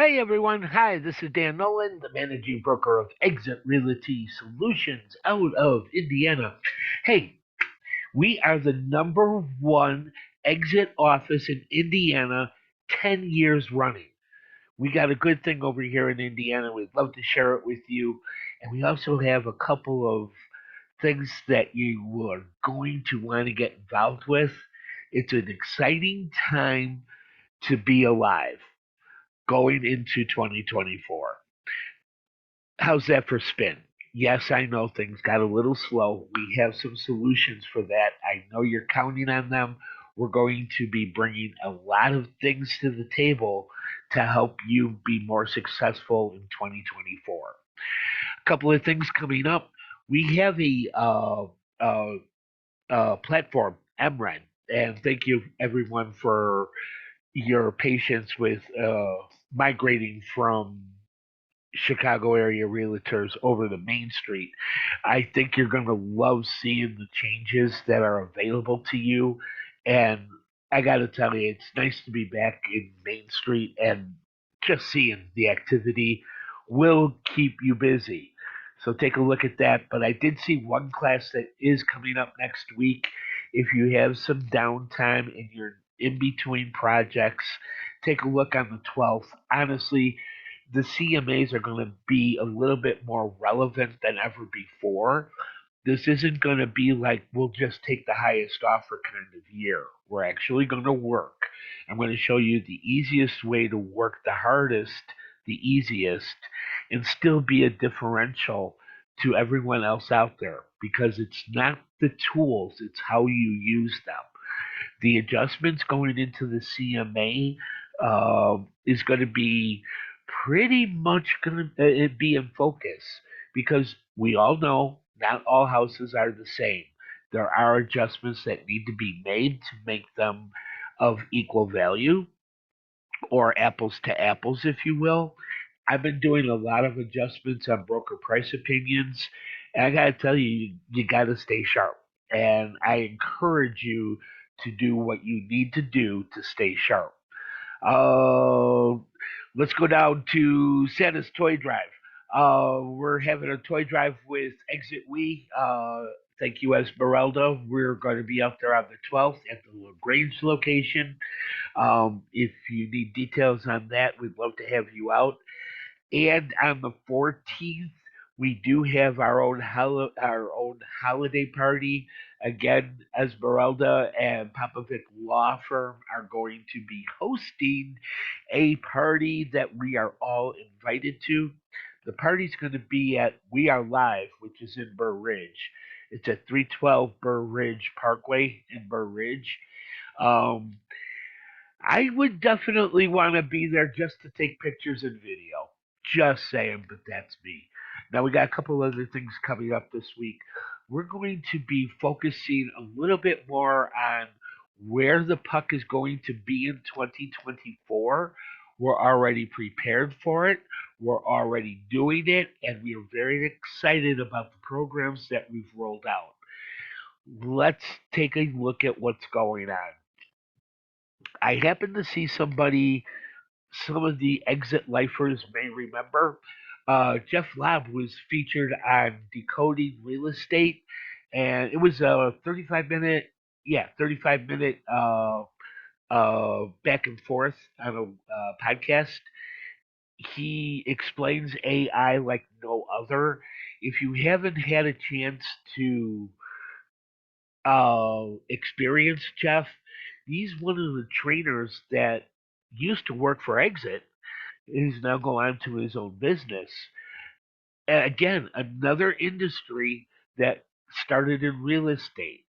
Hey everyone, hi, this is Dan Nolan, the managing broker of Exit Realty Solutions out of Indiana. Hey, we are the number one exit office in Indiana 10 years running. We got a good thing over here in Indiana. We'd love to share it with you. And we also have a couple of things that you are going to want to get involved with. It's an exciting time to be alive going into 2024. How's that for spin? Yes, I know things got a little slow. We have some solutions for that. I know you're counting on them. We're going to be bringing a lot of things to the table to help you be more successful in 2024. A couple of things coming up. We have a platform, MREN, and thank you everyone for your patience with migrating from Chicago area realtors over the main street. I think you're going to love seeing the changes that are available to you. And I got to tell you, it's nice to be back in Main Street, and just seeing the activity will keep you busy. So take a look at that. But I did see one class that is coming up next week. If you have some downtime and you're in between projects, take a look on the 12th. Honestly, the CMAs are going to be a little bit more relevant than ever before. This isn't going to be like we'll just take the highest offer kind of year. We're actually going to work. I'm going to show you the easiest way to work the hardest, the easiest, and still be a differential to everyone else out there because it's not the tools, it's how you use them. The adjustments going into the CMA is going to be pretty much going to be in focus because we all know not all houses are the same. There are adjustments that need to be made to make them of equal value or apples to apples, if you will. I've been doing a lot of adjustments on broker price opinions, and I got to tell you, you got to stay sharp. And I encourage you to do what you need to do to stay sharp. Uh, let's go down to Santa's Toy Drive. We're having a toy drive with Exit We. Thank you, Esmeralda. We're going to be out there on the 12th at the LaGrange location. If you need details on that, we'd love to have you out. And on the 14th, we do have our own holiday party. Again, Esmeralda and Popovic Law Firm are going to be hosting a party that we are all invited to. The party's going to be at We Are Live, which is in Burr Ridge. It's at 312 Burr Ridge Parkway in Burr Ridge. Um, I would definitely want to be there just to take pictures and video. Just saying, but that's me. Now we got a couple other things coming up this week. We're going to be focusing a little bit more on where the puck is going to be in 2024. We're already prepared for it. We're already doing it, and we are very excited about the programs that we've rolled out. Let's take a look at what's going on. I happened to see somebody, some of the exit lifers may remember. Jeff Lobb was featured on Decoding Real Estate, and it was a 35 minute back and forth on a podcast. He explains AI like no other. If you haven't had a chance to experience Jeff, he's one of the trainers that used to work for Exit. He's now going on to his own business. Again, another industry that started in real estate.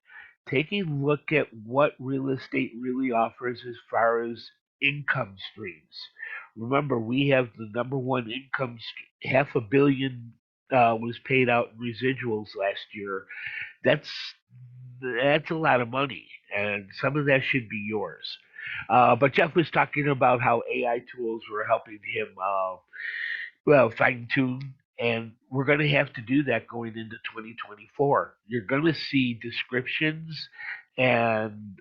Take a look at what real estate really offers as far as income streams. Remember, we have the number one income, 500 million was paid out in residuals last year. That's that's a lot of money, and some of that should be yours. But Jeff was talking about how AI tools were helping him, fine tune, and we're going to have to do that going into 2024. You're going to see descriptions and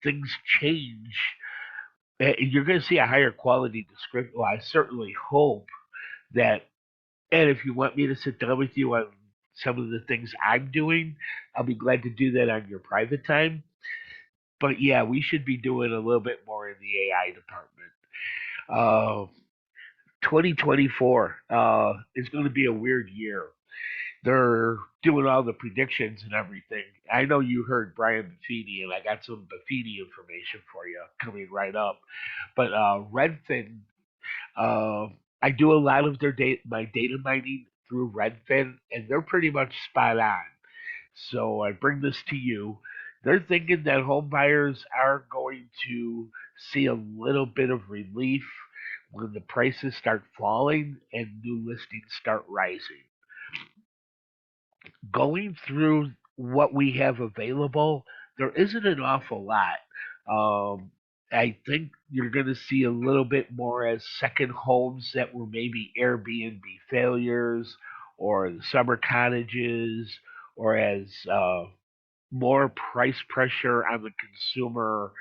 things change You're going to see a higher quality description. Well, I certainly hope that. And if you want me to sit down with you on some of the things I'm doing, I'll be glad to do that on your private time. But yeah, we should be doing a little bit more in the AI department. Uh, 2024 is going to be a weird year. They're doing all the predictions and everything. I know you heard Brian Buffini, and I got some Buffini information for you coming right up. But Redfin, uh, I do a lot of my data mining through Redfin, and they're pretty much spot on. So I bring this to you. They're thinking that home buyers are going to see a little bit of relief when the prices start falling and new listings start rising. Going through what we have available, there isn't an awful lot. I think you're going to see a little bit more as second homes that were maybe Airbnb failures or the summer cottages, or as more price pressure on the consumer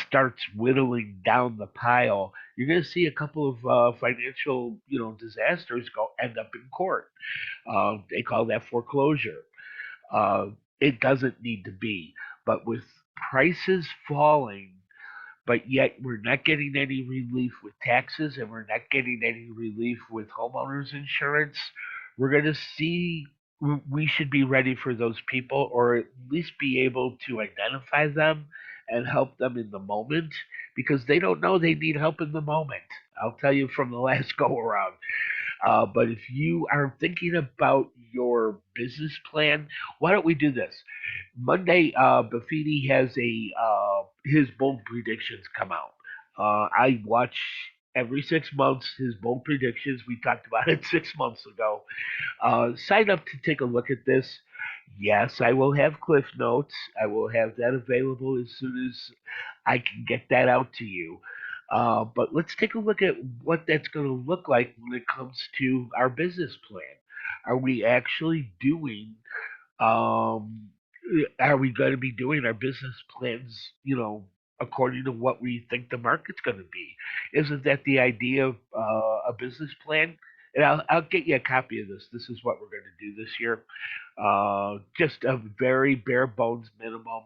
starts whittling down the pile. You're going to see a couple of financial, disasters go end up in court. They call that foreclosure. Uh, it doesn't need to be. But with prices falling, but yet we're not getting any relief with taxes and we're not getting any relief with homeowners insurance, we're going to see we should be ready for those people, or at least be able to identify them and help them in the moment, because they don't know they need help in the moment. I'll tell you from the last go around. But if you are thinking about your business plan, why don't we do this? Monday, Buffini has his bold predictions come out. I watch every 6 months his bold predictions. We talked about it 6 months ago. Sign up to take a look at this. Yes, I will have Cliff Notes. I will have that available as soon as I can get that out to you. But let's take a look at what that's going to look like when it comes to our business plan. Are we actually doing um, are we going to be doing our business plans, according to what we think the market's going to be? Isn't that the idea of a business plan? And I'll get you a copy of this. This is what we're going to do this year. Just a very bare bones minimum.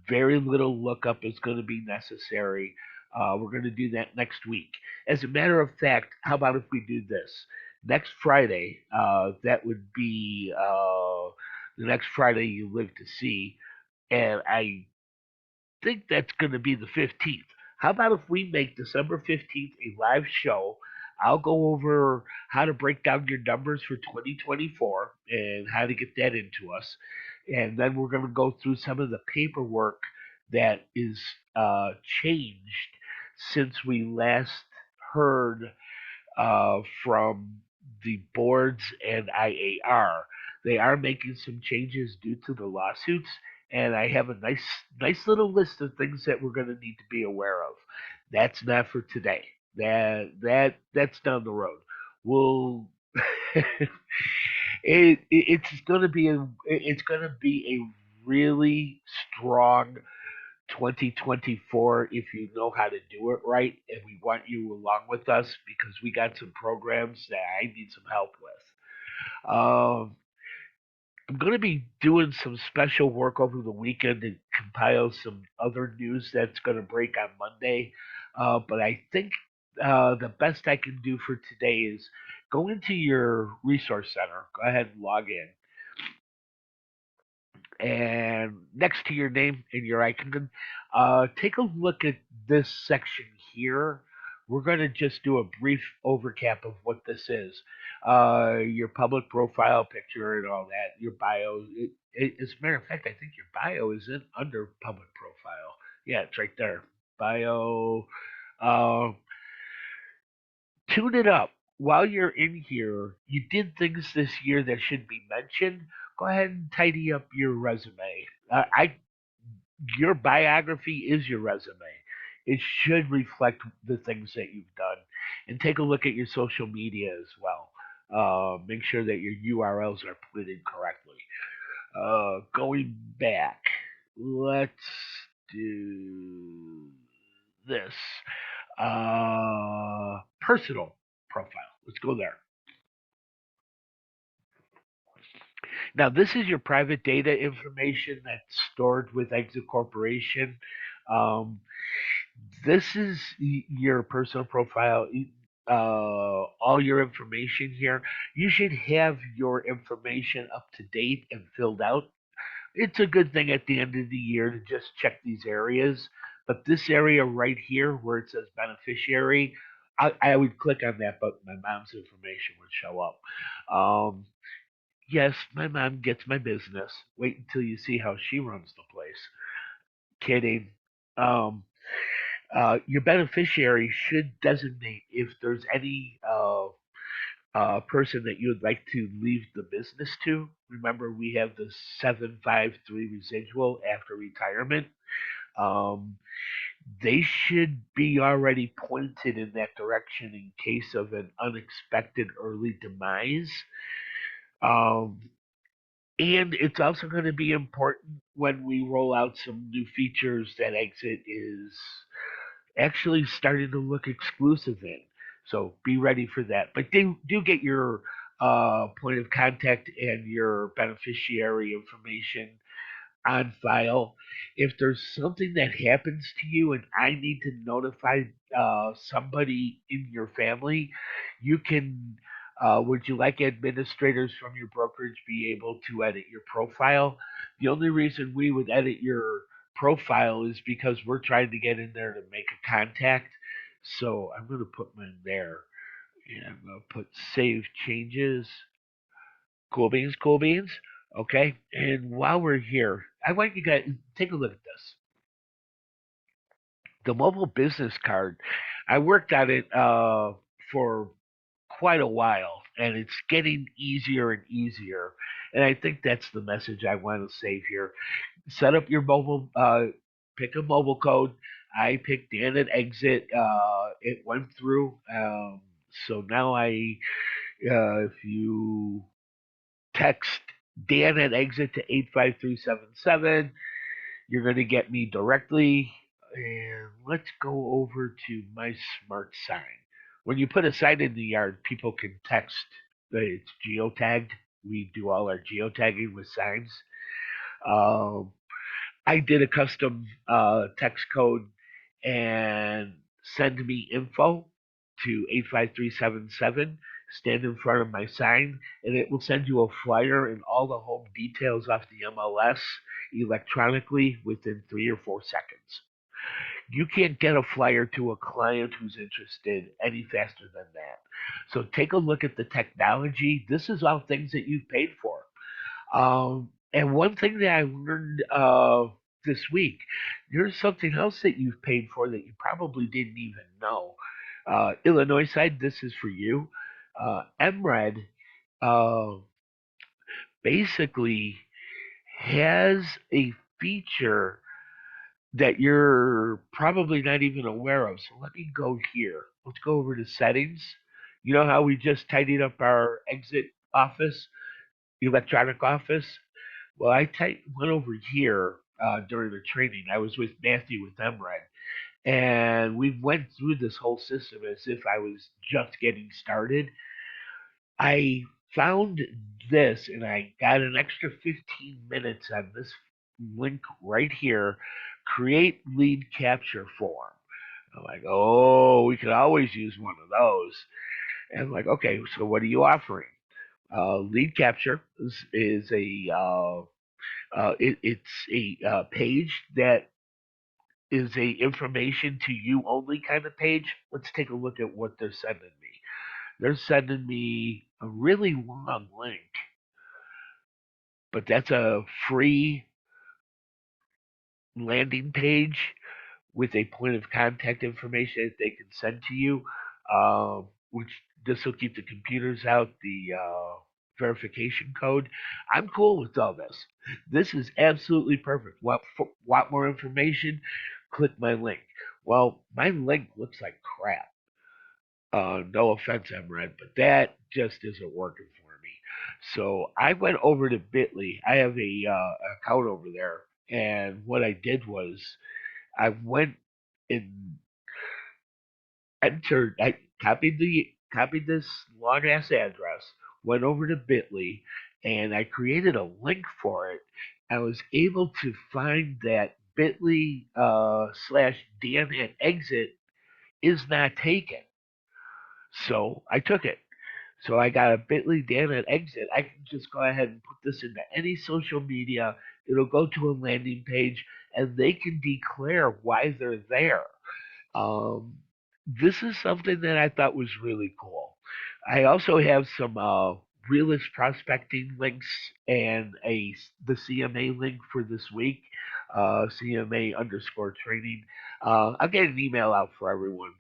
Very little lookup is going to be necessary. We're going to do that next week. As a matter of fact, how about if we do this? Next Friday, that would be the next Friday you live to see, and I think that's going to be the 15th. How about if we make December 15th a live show? I'll go over how to break down your numbers for 2024 and how to get that into us. And then we're going to go through some of the paperwork that is changed since we last heard from the boards and IAR. They are making some changes due to the lawsuits, and I have a nice little list of things that we're going to need to be aware of. That's not for today. That's down the road. We'll it's going to be a really strong 2024 if you know how to do it right, and we want you along with us because we got some programs that I need some help with. I'm going to be doing some special work over the weekend to compile some other news that's going to break on Monday. But I think the best I can do for today is go into your resource center. Go ahead and log in, and next to your name and your icon, take a look at this section here. We're going to just do a brief overcap of what this is. Your public profile picture and all that, your bio. As a matter of fact, I think your bio is in under public profile. Yeah, it's right there. Bio. Uh, Tune it up. While you're in here, you did things this year that should be mentioned. Go ahead and tidy up your resume. Your biography is your resume. It should reflect the things that you've done, and take a look at your social media as well. Make sure that your URLs are put in correctly. Going back, let's do this personal profile. Let's go there. Now, this is your private data information that's stored with Exit Corporation. Um, this is your personal profile, all your information here. You should have your information up to date and filled out. It's a good thing at the end of the year to just check these areas. But this area right here where it says beneficiary, I would click on that, but my mom's information would show up. Um, yes, my mom gets my business. Wait until you see how she runs the place. Kidding. Um, your beneficiary should designate if there's any person that you would like to leave the business to. Remember, we have the 753 residual after retirement. Um, they should be already pointed in that direction in case of an unexpected early demise. Um, and it's also going to be important when we roll out some new features that Exit is actually starting to look exclusive in. So be ready for that. But do get your point of contact and your beneficiary information on file. If there's something that happens to you and I need to notify somebody in your family, you can. Would you like administrators from your brokerage be able to edit your profile? The only reason we would edit your profile is because we're trying to get in there to make a contact. So I'm going to put mine there. And I'm going to put save changes. Cool beans, cool beans. Okay. And while we're here, I want you guys take a look at this. The mobile business card. I worked on it for quite a while, and it's getting easier and easier. And I think that's the message I want to save here. Set up your mobile, pick a mobile code. I picked Dan at Exit. It went through. So now if you text Dan at Exit to 85377, you're going to get me directly. And let's go over to my smart sign. When you put a sign in the yard, people can text. It's geotagged. We do all our geotagging with signs. Um, I did a custom text code and send me info to 85377. Stand in front of my sign, and it will send you a flyer and all the home details off the MLS electronically within 3 or 4 seconds. You can't get a flyer to a client who's interested any faster than that. So take a look at the technology. This is all things that you've paid for. And one thing that I learned this week, there's something else that you've paid for that you probably didn't even know. Illinois side, this is for you. MRED uh, basically has a feature that you're probably not even aware of. So let me go here. Let's go over to settings. You know how we just tidied up our exit office, electronic office? Well, went over here during the training. I was with Matthew with MRED, and we went through this whole system as if I was just getting started. I found this, and I got an extra 15 minutes on this link right here. Create lead capture form. I'm like, oh, we could always use one of those. And I'm like, okay, so what are you offering? Lead capture is it's a page that is a information to you only kind of page. Let's take a look at what they're sending me. They're sending me a really long link, but that's a free landing page with a point of contact information that they can send to you, which this will keep the computers out, the verification code. I'm cool with all this. This is absolutely perfect. Want more information? Click my link. Well, my link looks like crap. No offense, Emred, but that just isn't working for me. So I went over to Bitly. I have a account over there, and what I did was I went and I copied this long ass address, went over to Bitly, and I created a link for it. I was able to find that Bitly slash Dan at exit is not taken, so I took it. So I got a Bitly Dan at exit. I can just go ahead and put this into any social media. It'll go to a landing page, and they can declare why they're there. Um, this is something that I thought was really cool. I also have some realist prospecting links and the CMA link for this week, CMA underscore training. I'll get an email out for everyone.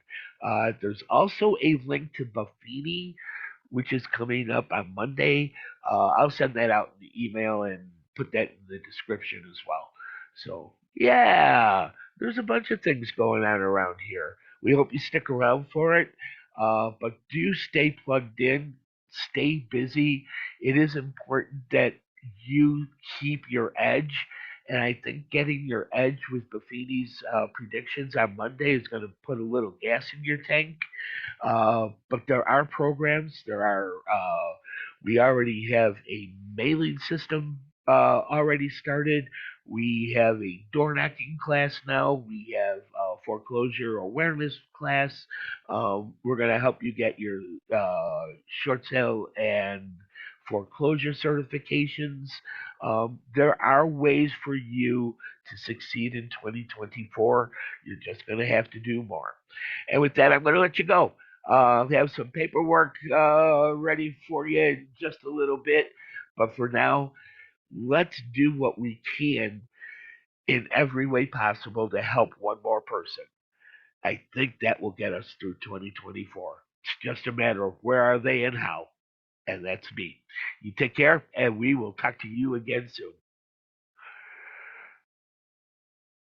There's also a link to Buffini, which is coming up on Monday. I'll send that out in the email and put that in the description as well. So, yeah, there's a bunch of things going on around here. We hope you stick around for it. But do stay plugged in, stay busy. It is important that you keep your edge. And I think getting your edge with Buffini's predictions on Monday is going to put a little gas in your tank. But there are programs. We already have a mailing system already started. We have a door knocking class now. We have a foreclosure awareness class. We're going to help you get your short sale and foreclosure certifications. There are ways for you to succeed in 2024. You're just going to have to do more. And with that, I'm going to let you go. Have some paperwork ready for you in just a little bit. But for now, let's do what we can in every way possible to help one more person. I think that will get us through 2024. It's just a matter of where are they and how. And that's me. You take care, and we will talk to you again soon.